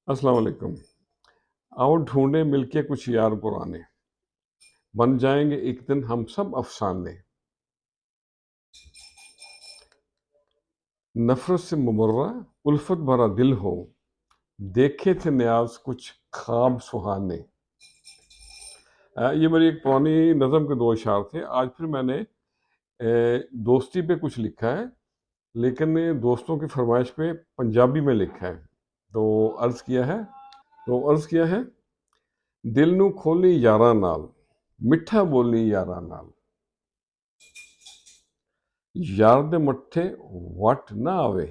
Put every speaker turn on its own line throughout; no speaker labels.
अस्सलाम वालेकुम। आओ ढूंढे मिलके कुछ यार पुराने, बन जाएंगे एक दिन हम सब अफसाने। नफरत से मुमर्रा उल्फत भरा दिल हो, देखे थे न्याज कुछ ख्वाब सुहाने। ये मेरी एक पुरानी नज़म के दो अशार थे। आज फिर मैंने दोस्ती पे कुछ लिखा है, लेकिन दोस्तों की फरमाइश पे पंजाबी में लिखा है। तो अर्ज़ किया है, दिल नू खोली यारां नाल, मिठा बोली यारां नाल, यार दे मੱਥੇ वट ना आवे,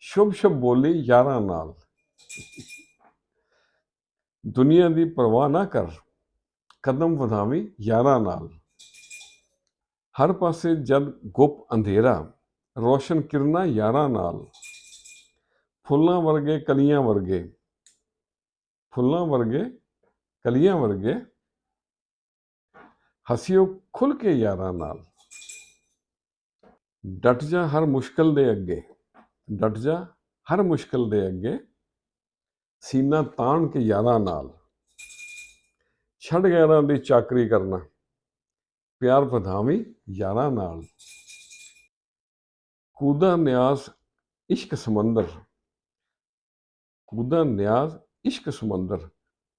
शुभ शुभ बोली यारां नाल, दुनिया दी परवाह ना कर, कदम ਵਧਾਵੀਂ यारां नाल, हर पासे जद गुप अंधेरा, रोशन किरना यारां नाल, फुल्लां वर्गे कलियां वर्गे, फुल्लां वर्गे कलियां वर्गे, हसियो खुल के यारां नाल, डट जा हर मुश्किल दे अगे, डट जा हर मुश्किल दे अगे, सीना तान के यारां नाल, ਛੱਡ ਗੈਰਾਂ ਦੀ ਚਾਕਰੀ ਕਰਨਾ, ਪਿਆਰ ਵਧਾਵੀਂ यारां नाल, ਕੂਦਾ ਨਿਆਜ਼ इश्क समंदर, ਕੂਦਾ ਨਿਆਜ਼ इश्क समंदर,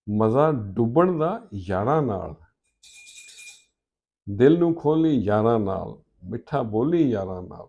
ਮਜ਼ਾ ਡੁੱਬਣ ਦਾ यारां ਨਾਲ, ਦਿਲ ਨੂੰ ਖੋਲੀ यारां ਨਾਲ, ਮਿੱਠਾ ਬੋਲੀ यारां ਨਾਲ।